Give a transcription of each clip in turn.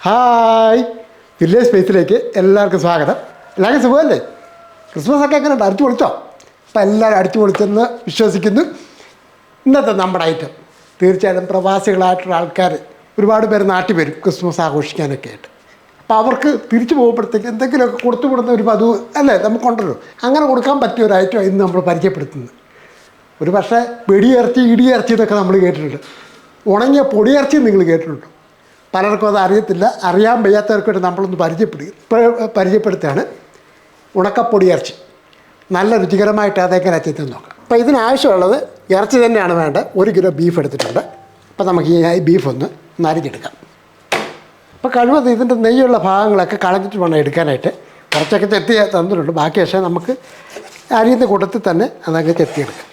Hi, village സ്പേസിലേക്ക് എല്ലാവർക്കും സ്വാഗതം. എല്ലാവർക്കും സുഖമല്ലേ? ക്രിസ്മസ് ഒക്കെ എങ്ങനെ ഉണ്ട്? അടിച്ചു പൊളിച്ചോ? അപ്പം എല്ലാവരും അടിച്ചു പൊളിച്ചെന്ന് വിശ്വസിക്കുന്നു. ഇന്നത്തെ നമ്മുടെ ഐറ്റം തീർച്ചയായിട്ടും പ്രവാസികളായിട്ടുള്ള ആൾക്കാർ ഒരുപാട് പേര് നാട്ടിൽ വരും ക്രിസ്മസ് ആഘോഷിക്കാനൊക്കെ ആയിട്ട്. അപ്പോൾ അവർക്ക് തിരിച്ചു പോകുമ്പോഴത്തേക്ക് എന്തെങ്കിലുമൊക്കെ കൊടുത്തു വിടുന്ന ഒരു പതിവ് അല്ലേ നമുക്കുണ്ടല്ലോ. അങ്ങനെ കൊടുക്കാൻ പറ്റിയ ഒരു ഐറ്റം ഇന്ന് നമ്മൾ പരിചയപ്പെടുത്തുന്നത്. ഒരു പക്ഷേ വെടിയിറച്ചി ഇടിയിറച്ചി എന്നൊക്കെ നമ്മൾ കേട്ടിട്ടുണ്ട്. ഉണങ്ങിയ പൊടിയിറച്ചി നിങ്ങൾ കേട്ടിട്ടുണ്ട്. പലർക്കും അത് അറിയത്തില്ല. അറിയാൻ വയ്യാത്തവർക്കായിട്ട് നമ്മളൊന്ന് പരിചയപ്പെടുത്തുകയാണ്. ഉണക്കപ്പൊടിയിറച്ചി നല്ല രുചികരമായിട്ട് അതെങ്ങനെ ചെയ്ത് നോക്കാം. അപ്പോൾ ഇതിനാവശ്യമുള്ളത് ഇറച്ചി തന്നെയാണ് വേണ്ടത്. 1 കിലോ ബീഫ് എടുത്തിട്ടുണ്ട്. അപ്പോൾ നമുക്ക് ഈ ബീഫ് ഒന്ന് നരിഞ്ഞെടുക്കാം. അപ്പോൾ കഴിവത് ഇതിൻ്റെ നെയ്യുള്ള ഭാഗങ്ങളൊക്കെ കളഞ്ഞിട്ട് വേണം എടുക്കാനായിട്ട്. കുറച്ചൊക്കെ ചെത്തി തന്നിട്ടുണ്ട്. ബാക്കി പക്ഷേ നമുക്ക് അരിയുന്ന കൂട്ടത്തിൽ തന്നെ അതങ്ങ് ചെത്തിയെടുക്കാം.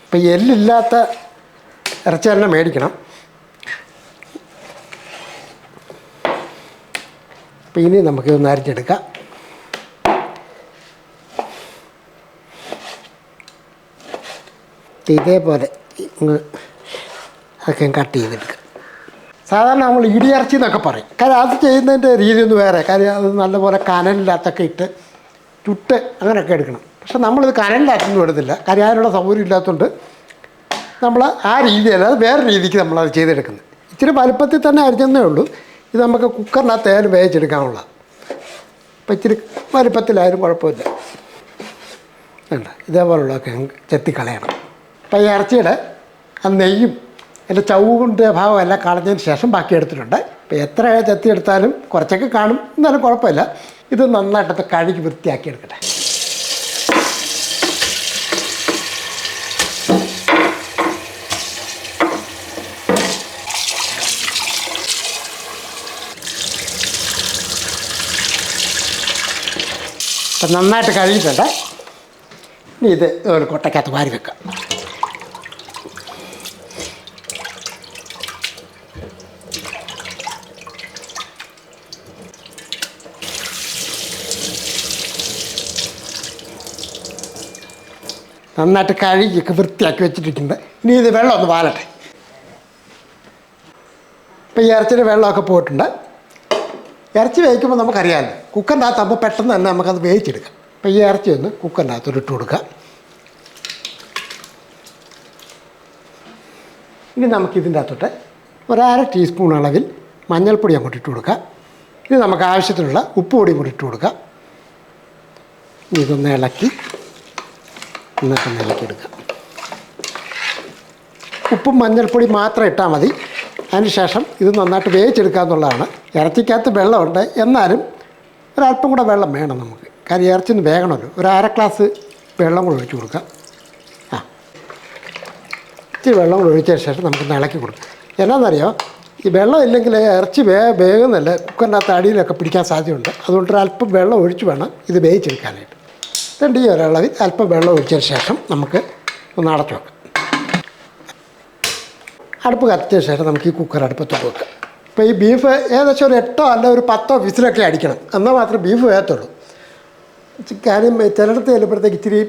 അപ്പോൾ എല്ലില്ലാത്ത ഇറച്ചി തന്നെ മേടിക്കണം. അപ്പോൾ ഇനി നമുക്കിതൊന്ന് അരിഞ്ഞെടുക്കാം. ഇതേപോലെ അതൊക്കെ കട്ട് ചെയ്തെടുക്കുക. സാധാരണ നമ്മൾ ഇടിയിറച്ചി എന്നൊക്കെ പറയും. കാര്യം അത് ചെയ്യുന്നതിൻ്റെ രീതി ഒന്ന് വേറെ. കാര്യം അത് നല്ലപോലെ കനലിനകത്തൊക്കെ ഇട്ട് ചുട്ട് അങ്ങനെയൊക്കെ എടുക്കണം. പക്ഷെ നമ്മളിത് കനലിനകത്തൊന്നും എടുത്തില്ല. കാര്യം അതിനുള്ള സൗകര്യം ഇല്ലാത്തതുകൊണ്ട് നമ്മൾ ആ രീതിയല്ല, അത് വേറെ രീതിക്ക് നമ്മളത് ചെയ്തെടുക്കുന്നത്. ഇച്ചിരി വലുപ്പത്തിൽ തന്നെ അരിഞ്ഞതേ ഉള്ളൂ. ഇത് നമുക്ക് കുക്കറിനകത്തായാലും വേവിച്ചെടുക്കാനുള്ള. അപ്പോൾ ഇച്ചിരി വലുപ്പത്തിലായാലും കുഴപ്പമില്ല. വേണ്ട, ഇതേപോലുള്ളതൊക്കെ ചെത്തിക്കളയണം. അപ്പോൾ ഈ ഇറച്ചിയുടെ ആ നെയ്യും എൻ്റെ ചവുകിൻ്റെ ഭാഗമെല്ലാം കളഞ്ഞതിന് ശേഷം ബാക്കി എടുത്തിട്ടുണ്ട്. ഇപ്പോൾ എത്ര ചെത്തിയെടുത്താലും കുറച്ചൊക്കെ കാണും, എന്നാലും കുഴപ്പമില്ല. ഇത് നന്നായിട്ടൊക്കെ കഴുകി വൃത്തിയാക്കി എടുക്കട്ടെ. അപ്പം നന്നായിട്ട് കഴുകിയിട്ടുണ്ട്. ഇനി ഇത് ഒരു കൊട്ടയ്ക്കകത്ത് വാരി വെക്കാം. നന്നായിട്ട് കഴുകിയൊക്കെ വൃത്തിയാക്കി വെച്ചിട്ടിട്ടുണ്ട്. ഇനി ഇത് വെള്ളം ഒന്ന് വാലട്ടെ. ഇപ്പം ഈ ഇറച്ചിയുടെ വെള്ളമൊക്കെ പോയിട്ടുണ്ട്. ഇറച്ചി വേവിക്കുമ്പോൾ നമുക്കറിയാമല്ലോ, കുക്കറിൻ്റെ അകത്താകുമ്പോൾ പെട്ടെന്ന് തന്നെ നമുക്കത് വേവിച്ചെടുക്കാം. അപ്പോൾ ഈ ഇറച്ചി ഒന്ന് കുക്കറിൻ്റെ അകത്തോട്ട് ഇട്ട് കൊടുക്കാം. ഇനി നമുക്കിതിൻ്റെ അകത്തോട്ട് 1/2 ടീസ്പൂൺ അളവിൽ മഞ്ഞൾപ്പൊടി അങ്ങോട്ട് ഇട്ട് കൊടുക്കാം. ഇനി നമുക്ക് ആവശ്യത്തിനുള്ള ഉപ്പ് പൊടിയും കൂടി ഇട്ട് കൊടുക്കാം. ഇതൊന്ന് ഇളക്കി എന്നിട്ടൊന്ന് ഇളക്കിയെടുക്കാം. ഉപ്പും മഞ്ഞൾപ്പൊടി മാത്രം ഇട്ടാൽ മതി. അതിനുശേഷം ഇത് നന്നായിട്ട് വേവിച്ചെടുക്കുക എന്നുള്ളതാണ്. ഇറച്ചിക്കകത്ത് വെള്ളമുണ്ട്, എന്നാലും ഒരല്പം കൂടെ വെള്ളം വേണം നമുക്ക്. കാര്യം ഇറച്ചിന്ന് വേകണമല്ലോ. 1/2 ഗ്ലാസ് വെള്ളം കൂടെ ഒഴിച്ച് കൊടുക്കാം. ഇച്ചിരി വെള്ളം കൂടെ ഒഴിച്ചതിന് ശേഷം നമുക്കൊന്ന് ഇളക്കി കൊടുക്കാം. എന്നാണെന്നറിയോ, ഈ വെള്ളം ഇല്ലെങ്കിൽ ഇറച്ചി വേകുന്നില്ല, കുക്കറിൻ്റെ അകത്ത് അടിയിലൊക്കെ പിടിക്കാൻ സാധ്യതയുണ്ട്. അതുകൊണ്ട് ഒരല്പം വെള്ളം ഒഴിച്ച് വേണം ഇത് വേവിച്ചെടുക്കാനായിട്ട്. രണ്ട് ഈ ഒരളവിൽ അല്പം വെള്ളം ഒഴിച്ചതിന് ശേഷം നമുക്ക് ഒന്ന് അടച്ചു വെക്കാം. അടുപ്പ് കത്തിച്ച ശേഷം നമുക്ക് ഈ കുക്കർ അടുപ്പത്തോട്ട് വെക്കാം. ഇപ്പോൾ ഈ ബീഫ് ഏകദേശം ഒരു 8 അല്ല ഒരു 10 വിസിലൊക്കെ അടിക്കണം, എന്നാൽ മാത്രമേ ബീഫ് വേഗത്തുള്ളൂ. കാര്യം ചിലയിടത്ത് ചെല്ലുമ്പോഴത്തേക്ക് ഇച്ചിരി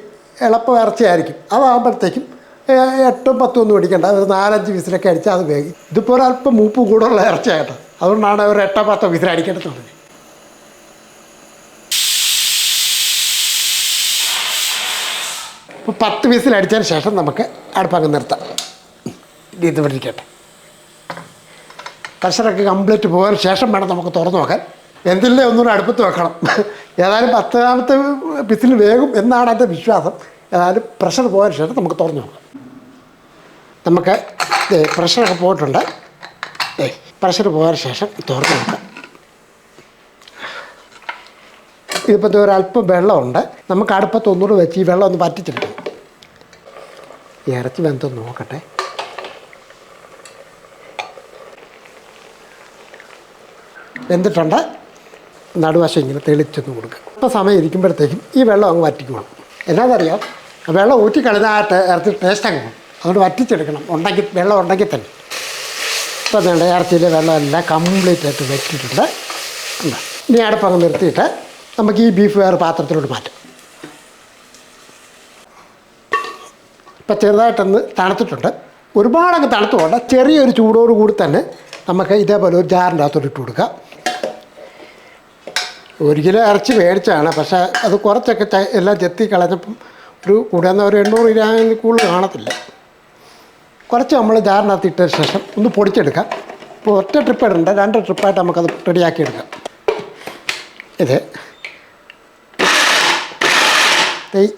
എളുപ്പം ഇറച്ചിയായിരിക്കും. അതാകുമ്പോഴത്തേക്കും 8 10 ഒന്നും അടിക്കേണ്ട, ഒരു 4-5 വിസിലൊക്കെ അടിച്ചാൽ അത് വേഗം. ഇതിപ്പോൾ ഒരല്പം മൂപ്പ് കൂടുതലുള്ള ഇറച്ചിയായിട്ടോ, അതുകൊണ്ടാണ് ഒരു 8 10 വിസിൽ അടിക്കേണ്ടത് തുടങ്ങി. ഇപ്പോൾ 10 വിസിൽ അടിച്ചതിന് ശേഷം നമുക്ക് അടുപ്പങ്ങ് നിർത്താം. ഇത് ഇരിക്കട്ടെ. പ്രഷറൊക്കെ കംപ്ലീറ്റ് പോയതിന് ശേഷം വേണം നമുക്ക് തുറന്നു നോക്കാൻ. എന്തില്ലേ ഒന്നുകൂടെ അടുപ്പത്ത് വെക്കണം. ഏതായാലും 10ാമത്തെ വിസിൽ വേഗം എന്നാണ് എൻ്റെ വിശ്വാസം. ഏതായാലും പ്രഷർ പോയതിന് ശേഷം നമുക്ക് തുറന്നു നോക്കാം. നമുക്ക് പ്രഷറൊക്കെ പോയിട്ടുണ്ട്. പ്രഷർ പോയതിന് ശേഷം തുറന്നു നോക്കാം. ഇതിപ്പോൾ ഒരല്പം വെള്ളമുണ്ട്. നമുക്ക് അടുപ്പത്ത് ഒന്നുകൂടെ വെച്ച് ഈ വെള്ളം ഒന്ന് വറ്റിച്ചെടുക്കും. ഇറച്ചി വെന്തൊന്ന് നോക്കട്ടെ. വെന്തിട്ടുണ്ട്. നടുവശം ഇങ്ങനെ തെളിച്ചൊന്ന് കൊടുക്കുക. ഇപ്പോൾ സമയം ഇരിക്കുമ്പോഴത്തേക്കും ഈ വെള്ളം അങ്ങ് വറ്റിക്കണം. എന്നാന്നറിയാം, വെള്ളം ഊറ്റിക്കളഞ്ഞായിട്ട് ഇറച്ചി ടേസ്റ്റ് അങ്ങ് പോകും. അതുകൊണ്ട് വറ്റിച്ചെടുക്കണം, വെള്ളം ഉണ്ടെങ്കിൽ തന്നെ. ഇപ്പോൾ വേണ്ട ഇറച്ചിയിലെ വെള്ളമെല്ലാം കംപ്ലീറ്റ് ആയിട്ട് വെച്ചിട്ടുണ്ട്. ഇനി അടുപ്പങ്ങ് നിർത്തിയിട്ട് നമുക്ക് ഈ ബീഫ് വേറെ പാത്രത്തിലോട്ട് മാറ്റാം. ഇപ്പോൾ ചെറുതായിട്ടൊന്ന് തണുത്തിട്ടുണ്ട്. ഒരുപാടങ്ങ് തണുത്ത് പോകണ്ട, ചെറിയൊരു ചൂടോട് കൂടി തന്നെ നമുക്ക് ഇതേപോലെ ഒരു ജാറിൻ്റെ അകത്തോട്ട് ഇട്ട് കൊടുക്കാം. 1 കിലോ ഇറച്ചി മേടിച്ചാണ്, പക്ഷേ അത് കുറച്ചൊക്കെ എല്ലാം ചെത്തി കളഞ്ഞപ്പം കൂടാന്ന് ഒരു 800 ഗ്രാമിൽ കൂടുതൽ കാണത്തില്ല. കുറച്ച് നമ്മൾ ജാറിനകത്ത് ഇട്ട ശേഷം ഒന്ന് പൊടിച്ചെടുക്കാം. ഇപ്പോൾ ഒറ്റ ട്രിപ്പ് ഇടണ്ട, 2 ട്രിപ്പായിട്ട് നമുക്കത് റെഡിയാക്കി എടുക്കാം.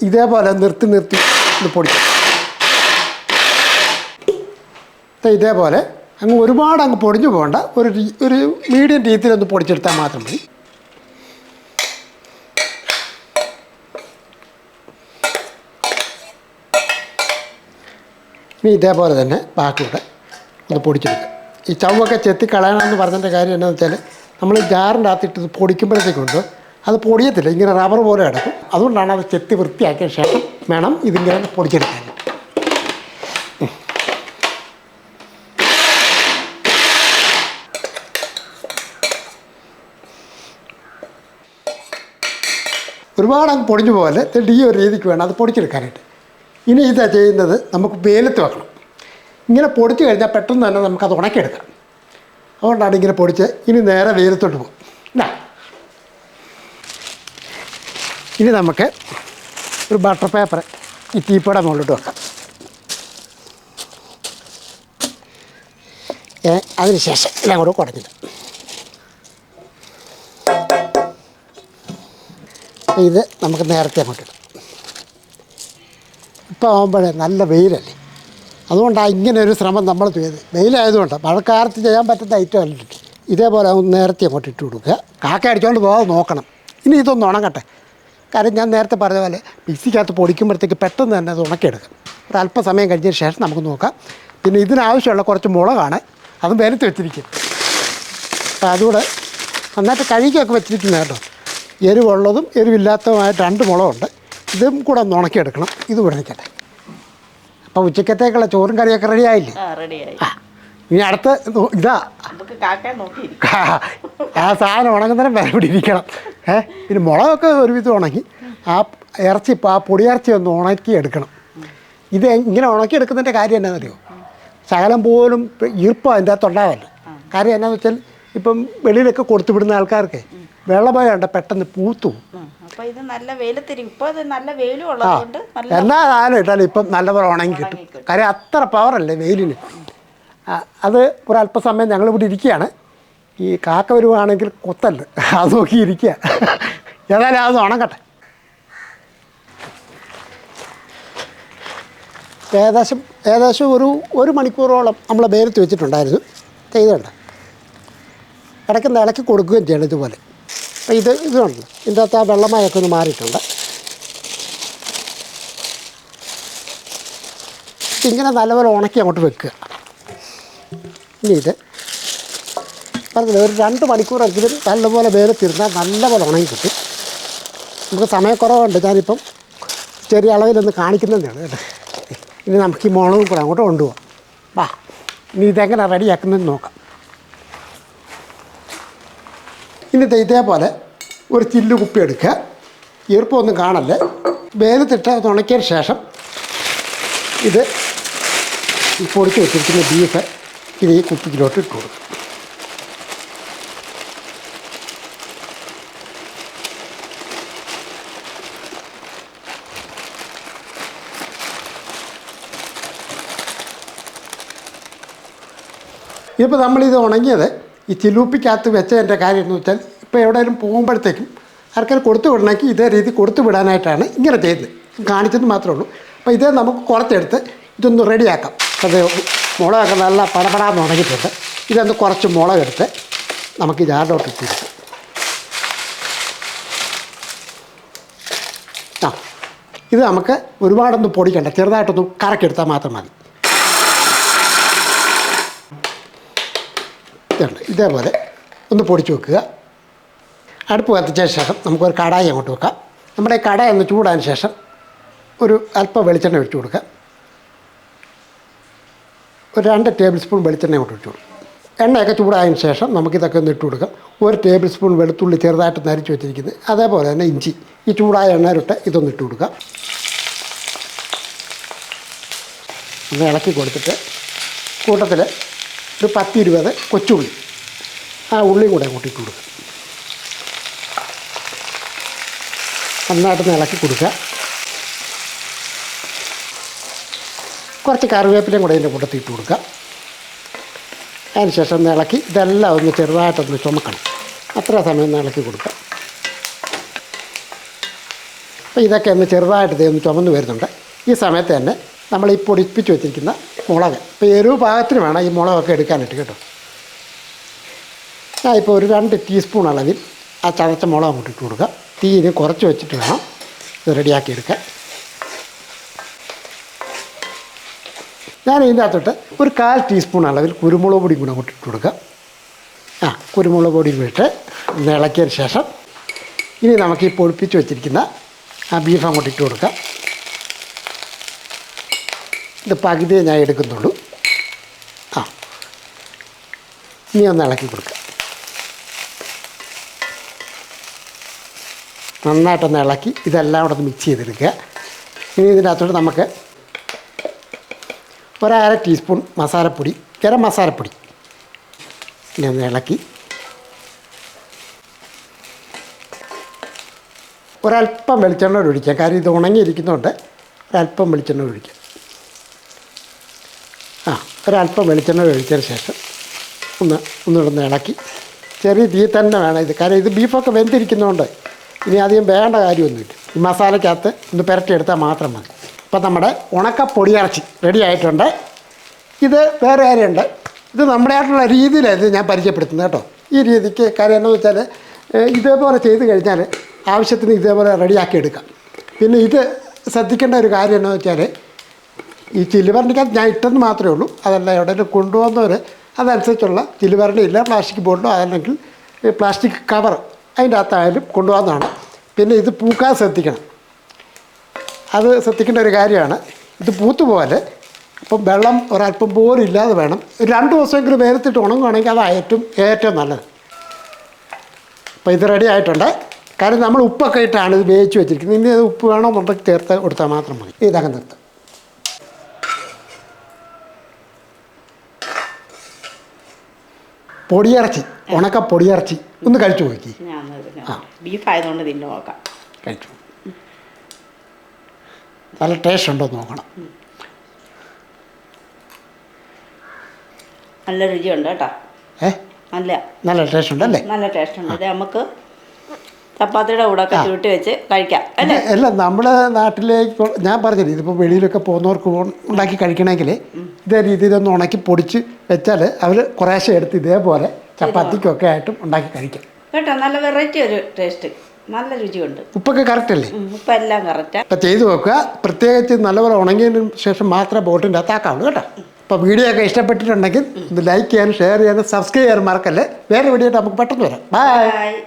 ഇതേപോലെ നിർത്തി ഇത് പൊടിക്കാം. ഇതേപോലെ ഒരുപാട് പൊടിഞ്ഞു പോകണ്ട, ഒരു മീഡിയം രീതിയിലൊന്ന് പൊടിച്ചെടുത്താൽ മാത്രം മതി. ഇനി ഇതേപോലെ തന്നെ ബാക്കിയുടെ ഒന്ന് പൊടിച്ചെടുക്കുക. ഈ ചവൊക്കെ ചെത്തി കളയണമെന്ന് പറഞ്ഞതിൻ്റെ കാര്യം എന്താണെന്ന് വെച്ചാൽ നമ്മൾ ജാറിൻ്റെ അകത്തിട്ട് പൊടിക്കുമ്പോഴത്തേക്കുണ്ട് അത് പൊടിയത്തില്ല, ഇങ്ങനെ റബ്ബർ പോലെ കിടക്കും. അതുകൊണ്ടാണ് അത് ചെത്തി വൃത്തിയാക്കിയ ശേഷം വേണം ഇതിങ്ങനെ പൊടിച്ചെടുക്കാൻ. ഒരുപാട് പൊടിഞ്ഞു പോലെ ഈ ഒരു രീതിക്ക് വേണം അത് പൊടിച്ചെടുക്കാനായിട്ട്. ഇനി ഇതാ ചെയ്യുന്നത്, നമുക്ക് വെയിലത്ത് വെക്കണം. ഇങ്ങനെ പൊടിച്ച് കഴിഞ്ഞാൽ പെട്ടെന്ന് തന്നെ നമുക്കത് ഉണക്കിയെടുക്കാം. അതുകൊണ്ടാണ് ഇങ്ങനെ പൊടിച്ച് ഇനി നേരെ വെയിലത്തോട്ട് പോകും. ഇനി നമുക്ക് ഒരു ബട്ടർ പേപ്പർ ഈ തീപ്പയുടെ മുകളിലോട്ട് വെക്കാം. അതിന് ശേഷം എല്ലാം കൂടെ കുടഞ്ഞില്ല. ഇത് നമുക്ക് നേരത്തെ അങ്ങോട്ട് ഇടാം. ഇപ്പോൾ ആകുമ്പോഴേ നല്ല വെയിലല്ലേ, അതുകൊണ്ടാണ് ഇങ്ങനെ ഒരു ശ്രമം നമ്മൾ ചെയ്ത്. വെയിലായതുകൊണ്ടാണ്, മഴക്കാലത്ത് ചെയ്യാൻ പറ്റുന്ന ഐറ്റം അല്ല. ഇതേപോലെ നേരത്തെ അങ്ങോട്ട് ഇട്ട് കൊടുക്കുക. കാക്ക അടിച്ചുകൊണ്ട് പോകാതെ നോക്കണം. ഇനി ഇതൊന്ന് ഉണങ്ങട്ടെ. കാര്യം ഞാൻ നേരത്തെ പറഞ്ഞ പോലെ മിക്സിക്കകത്ത് പൊടിക്കുമ്പോഴത്തേക്ക് പെട്ടെന്ന് തന്നെ അത് ഉണക്കിയെടുക്കും. ഒരല്പസമയം കഴിഞ്ഞതിന് ശേഷം നമുക്ക് നോക്കാം. പിന്നെ ഇതിനാവശ്യമുള്ള കുറച്ച് മുളകാണ്, അതും വെയിലത്ത് വെച്ചിരിക്കും. അപ്പോൾ അതുകൂടെ നന്നായിട്ട് കഴുകിയൊക്കെ വെച്ചിരിക്കുന്ന കേട്ടോ. എരിവുള്ളതും എരിവില്ലാത്തതുമായിട്ട് 2 മുളകുണ്ട്. ഇതും കൂടെ ഒന്ന് ഉണക്കിയെടുക്കണം. ഇത് കൂടെ നിൽക്കട്ടെ. അപ്പോൾ ഉച്ചക്കത്തേക്കുള്ള ചോറും കറിയൊക്കെ റെഡിയായില്ലേ? ഇനി അടുത്ത് ഇതാ ആ സാധനം ഉണങ്ങുന്നേരം വരെ ഇവിടെ ഇരിക്കണം. പിന്നെ മുളകൊക്കെ ഒരുവിധം ഉണങ്ങി ആ ഇറച്ചി, ആ പൊടിയിറച്ചി ഒന്ന് ഉണക്കി എടുക്കണം. ഇത് ഇങ്ങനെ ഉണക്കിയെടുക്കുന്നതിൻ്റെ കാര്യം എന്നാണെന്നറിയോ? ശകലം പോലും ഈർപ്പം അതിൻ്റെ അകത്തുണ്ടാവല്ലോ. കാര്യം എന്നാന്ന് വെച്ചാൽ ഇപ്പം വെളിയിലൊക്കെ കൊടുത്തു വിടുന്ന ആൾക്കാർക്ക് വെള്ളമയുണ്ട്, പെട്ടെന്ന് പൂത്തു. എന്നാ സാധനം ഇട്ടാലും ഇപ്പം നല്ലപോലെ ഉണങ്ങി കിട്ടും. കാര്യം അത്ര പവറല്ലേ വെയിലിന്. അത് ഒരല്പസമയം ഞങ്ങളിവിടെ ഇരിക്കുകയാണ്. ഈ കാക്ക വരുവാണെങ്കിൽ കൊത്തല്ല, അത് നോക്കി ഇരിക്കുക. ഏതായാലും അത് ഉണങ്ങട്ടെ. ഏകദേശം ഒരു മണിക്കൂറോളം നമ്മൾ വെയിലത്ത് വെച്ചിട്ടുണ്ടായിരുന്നു. ചെയ്തുണ്ട് ഇടയ്ക്ക് ഇളക്കി കൊടുക്കുകയും ചെയ്യണം ഇതുപോലെ. അപ്പോൾ ഇതുണ്ട്, ഇതിൻ്റെ അകത്ത് ആ വെള്ളമയൊക്കെ ഒന്ന് മാറിയിട്ടുണ്ട്. ഇങ്ങനെ നല്ലപോലെ ഉണക്കി അങ്ങോട്ട് വെക്കുക. ഇനി ഇത് പറഞ്ഞില്ല, ഒരു 2 മണിക്കൂറെങ്കിലും നല്ലപോലെ വെയിലത്തിരുന്നാൽ നല്ലപോലെ ഉണങ്ങി കിട്ടും. നമുക്ക് സമയക്കുറവുണ്ട്, ഞാനിപ്പം ചെറിയ അളവിലൊന്ന് കാണിക്കുന്നതാണ് കേട്ടോ. ഇനി നമുക്ക് ഈ മുളകും കൂടെ അങ്ങോട്ട് കൊണ്ടുപോകാം. വാ, ഇനി ഇതെങ്ങനെ റെഡിയാക്കുന്നതെന്ന് നോക്കാം. ഇനി ഇതേപോലെ ഒരു ചില്ല് കുപ്പി എടുക്കുക. ഈർപ്പമൊന്നും കാണല്ലേ. വെയിലത്തിട്ട് അത് ഉണക്കിയതിന് ശേഷം ഇത് ഈ പൊടിച്ച് വെച്ചിരിക്കുന്ന ബീഫ് ഇത് ഈ കുപ്പിക്കിലോട്ട് ഇട്ട് കൊടുക്കും. ഇപ്പോൾ നമ്മളിത് ഉണങ്ങിയത് ഈ ചില്ലൂപ്പിക്കകത്ത് വെച്ചതിൻ്റെ കാര്യം എന്ന് വെച്ചാൽ, ഇപ്പോൾ എവിടെയെങ്കിലും പോകുമ്പോഴത്തേക്കും ആർക്കാരും കൊടുത്തു വിടണമെങ്കിൽ ഇതേ രീതി കൊടുത്തു വിടാനായിട്ടാണ് ഇങ്ങനെ ചെയ്യുന്നത്. കാണിച്ചത് മാത്രമേ ഉള്ളൂ. അപ്പോൾ ഇതേ നമുക്ക് കുറച്ചെടുത്ത് ഇതൊന്ന് റെഡിയാക്കാം. അത് മുളകൊക്കെ നല്ല പടപടാന്ന് ഉണങ്ങിയിട്ടുണ്ട്. ഇതൊന്ന് കുറച്ച് മുളകെടുത്ത് നമുക്ക് ജാറിലോട്ട് ഇട്ടിരിക്കും. ഇത് നമുക്ക് ഒരുപാടൊന്നും പൊടിക്കണ്ട, ചെറുതായിട്ടൊന്ന് കറക്കിയെടുത്താൽ മാത്രം മതി. ഇതേപോലെ ഒന്ന് പൊടിച്ച് വെക്കുക. അടുപ്പ് കത്തിച്ച ശേഷം നമുക്കൊരു കടായി അങ്ങോട്ട് വെക്കാം. നമ്മുടെ കടായി ഒന്ന് ചൂടാൻ ശേഷം ഒരു അല്പം വെളിച്ചെണ്ണ ഒഴിച്ചു കൊടുക്കുക. ഒരു 2 ടേബിൾ സ്പൂൺ വെളിച്ചെണ്ണ അങ്ങോട്ട് ഒഴിച്ചു കൊടുക്കും. എണ്ണയൊക്കെ ചൂടായതിന് ശേഷം നമുക്കിതൊക്കെ ഒന്ന് ഇട്ട് കൊടുക്കാം. 1 ടേബിൾ സ്പൂൺ വെളുത്തുള്ളി ചെറുതായിട്ട് നരിച്ച് വെച്ചിരിക്കുന്നത്, അതേപോലെ തന്നെ ഇഞ്ചി ഈ ചൂടായ എണ്ണയിലിട്ട് ഇതൊന്ന് ഇട്ട് കൊടുക്കുക. ഒന്ന് ഇളക്കി കൊടുത്തിട്ട് കൂട്ടത്തിൽ ഒരു 10-20 കൊച്ചുള്ളി, ആ ഉള്ളിയും കൂടെ കൂട്ടിയിട്ട് കൊടുക്കുക. നന്നായിട്ട് ഇളക്കി കൊടുക്കുക. കുറച്ച് കറിവേപ്പിലയും കൂടെ ഇതിൻ്റെ കൂട്ടത്തിൽ ഇട്ട് കൊടുക്കുക. അതിന് ശേഷം ഒന്ന് ഇളക്കി ഇതെല്ലാം ഒന്ന് ചെറുതായിട്ടൊന്ന് ചുമക്കണം. അത്ര സമയം ഒന്ന് ഇളക്കി കൊടുക്കുക. അപ്പോൾ ഇതൊക്കെ ഒന്ന് ചെറുതായിട്ട് ഇതൊന്ന് ചുമന്ന് വരുന്നുണ്ട്. ഈ സമയത്ത് തന്നെ നമ്മൾ ഈ പൊടിപ്പിച്ച് വെച്ചിരിക്കുന്ന മുളക്, ഇപ്പോൾ എരിവ് പാകത്തിന് വേണം ഈ മുളകൊക്കെ എടുക്കാനായിട്ട് കേട്ടോ. ഞാൻ ഇപ്പോൾ ഒരു 2 ടീസ്പൂൺ അളവിൽ ആ ചതച്ച മുളക് അങ്ങോട്ട് ഇട്ട് കൊടുക്കുക. തീന് കുറച്ച് വെച്ചിട്ട് വേണം ഇത് റെഡിയാക്കി എടുക്കാൻ. ഞാൻ ഇതിൻ്റെ അകത്തോട്ട് ഒരു 1/4 ടീസ്പൂൺ അളവിൽ കുരുമുളക് പൊടി കൂടെ അങ്ങോട്ട് ഇട്ട് കൊടുക്കുക. കുരുമുളക് പൊടി വിട്ട് ഒന്ന് ഇളക്കിയതിന് ശേഷം ഇനി നമുക്ക് ഈ പൊടിപ്പിച്ച് വെച്ചിരിക്കുന്ന ആ ബീഫ് അങ്ങോട്ട് ഇട്ട് കൊടുക്കാം. ഇത് പകുതിയെ ഞാൻ എടുക്കുന്നുള്ളൂ. ഇനി ഒന്ന് ഇളക്കി കൊടുക്കുക. നന്നായിട്ടൊന്ന് ഇളക്കി ഇതെല്ലാം കൂടെ ഒന്ന് മിക്സ് ചെയ്തെടുക്കുക. ഇനി ഇതിനകത്തോട്ട് നമുക്ക് 1/2 ടീസ്പൂൺ മസാലപ്പൊടി, ഗരം മസാലപ്പൊടി ഇനി ഒന്ന് ഇളക്കി ഒരല്പം വെളിച്ചെണ്ണ ഒഴിക്കാം. കാര്യം ഇത് ഉണങ്ങിയിരിക്കുന്നതുകൊണ്ട് ഒരല്പം വെളിച്ചെണ്ണ ഒഴിക്കാം. ഒരല്പം വെളിച്ചെണ്ണ ഒഴിച്ചതിന് ശേഷം ഒന്നുകൂടെ ഇളക്കി ചെറിയ തീ തന്നെ വേണം ഇത്. കാര്യം ഇത് ബീഫൊക്കെ വെന്തിരിക്കുന്നതുകൊണ്ട് ഇനി അധികം വേണ്ട കാര്യമൊന്നുമില്ല. ഈ മസാലയ്ക്കകത്ത് ഒന്ന് പുരട്ടിയെടുത്താൽ മാത്രം മതി. ഇപ്പം നമ്മുടെ ഉണക്ക പൊടിയിറച്ചി റെഡി ആയിട്ടുണ്ട്. ഇത് വേറെ കാര്യമുണ്ട്, ഇത് നമ്മുടെ ആയിട്ടുള്ള രീതിയിലാണ് ഇത് ഞാൻ പരിചയപ്പെടുത്തുന്നത് കേട്ടോ. ഈ രീതിക്ക് കാര്യം എന്താണെന്ന് വെച്ചാൽ ഇതേപോലെ ചെയ്ത് കഴിഞ്ഞാൽ ആവശ്യത്തിന് ഇതേപോലെ റെഡിയാക്കി എടുക്കാം. പിന്നെ ഇത് ശ്രദ്ധിക്കേണ്ട ഒരു കാര്യം എന്താണെന്ന് വെച്ചാൽ ഈ ചില്ലുഭരണിക്കകത്ത് ഞാൻ ഇട്ടെന്ന് മാത്രമേ ഉള്ളൂ. അതല്ല എവിടെയെങ്കിലും കൊണ്ടുപോകുന്നവർ അതനുസരിച്ചുള്ള ചില്ലുഭരണി ഇല്ല പ്ലാസ്റ്റിക് ബോർഡോ അതല്ലെങ്കിൽ പ്ലാസ്റ്റിക് കവർ അതിൻ്റെ അകത്തായാലും കൊണ്ടുപോകുന്നതാണ്. പിന്നെ ഇത് പൂക്കാൻ ശ്രദ്ധിക്കണം, അത് ശ്രദ്ധിക്കേണ്ട ഒരു കാര്യമാണ്. ഇത് പൂത്തുപോലെ അപ്പം വെള്ളം ഒരല്പം പോലും ഇല്ലാതെ വേണം. 2 ദിവസമെങ്കിലും വേർത്തിട്ട് ഉണങ്ങുകയാണെങ്കിൽ അതാണ് ഏറ്റവും നല്ലത്. അപ്പോൾ ഇത് റെഡി ആയിട്ടുണ്ട്. കാര്യം നമ്മൾ ഉപ്പൊക്കെ ഇട്ടാണ് ഇത് വേവിച്ച് വെച്ചിരിക്കുന്നത്. ഇനി അത് ഉപ്പ് വേണമെന്നുണ്ടെങ്കിൽ ചേർത്ത് കൊടുത്താൽ മാത്രം മതി. ഇതങ്ങ് നിർത്താം. പൊടിയിറച്ചി, ഉണക്ക പൊടിയിറച്ചി ഒന്ന് കഴിച്ചു നോക്കി. ബീഫ് ആയതുകൊണ്ട് തിന്നു നോക്കാം. കഴിച്ചു, നല്ല ടേസ്റ്റ് ഉണ്ടോ നോക്കണം. നല്ല രുചിയുണ്ട് കേട്ടോ. നല്ല ടേസ്റ്റ് ഉണ്ടല്ലേ? നല്ല ടേസ്റ്റ് ഉണ്ട്. ഇത് നമുക്ക് ചപ്പാത്തിയുടെ കൂടെ ഒക്കെ ചുരുട്ടി വെച്ച് കഴിക്കാം അല്ലേ? അല്ല, നമ്മുടെ നാട്ടിലേക്ക് ഞാൻ പറഞ്ഞില്ല, ഇതിപ്പോൾ വെളിയിലൊക്കെ പോകുന്നവർക്ക് ഉണ്ടാക്കി കഴിക്കണമെങ്കിൽ ഇതേ രീതിയിലൊന്ന് ഉണക്കി പൊടിച്ച് വെച്ചാൽ അവർ കുറേശ്ശെ എടുത്ത് ഇതേപോലെ ചപ്പാത്തിക്കൊക്കെ ആയിട്ടും ഉണ്ടാക്കി കഴിക്കാം കേട്ടോ. നല്ല വെറൈറ്റി ഒരു ടേസ്റ്റ്, നല്ല രുചിയുണ്ട്. ഉപ്പൊക്കെ കറക്റ്റ് അല്ലേ? ഉപ്പെല്ലാം കറക്റ്റാണ്. അപ്പം ചെയ്ത് നോക്കുക. പ്രത്യേകിച്ച് നല്ലപോലെ ഉണങ്ങിയതിന് ശേഷം മാത്രമേ ബോട്ടിൻ്റെ അകത്താക്കാവുള്ളൂ കേട്ടോ. അപ്പോൾ വീഡിയോ ഒക്കെ ഇഷ്ടപ്പെട്ടിട്ടുണ്ടെങ്കിൽ ഒന്ന് ലൈക്ക് ചെയ്യാനും ഷെയർ ചെയ്യാനും സബ്സ്ക്രൈബ് ചെയ്യാനും മറക്കല്ലേ. വേറെ വീഡിയോ ആയിട്ട് നമുക്ക് പെട്ടെന്ന് വരാം. ബൈ.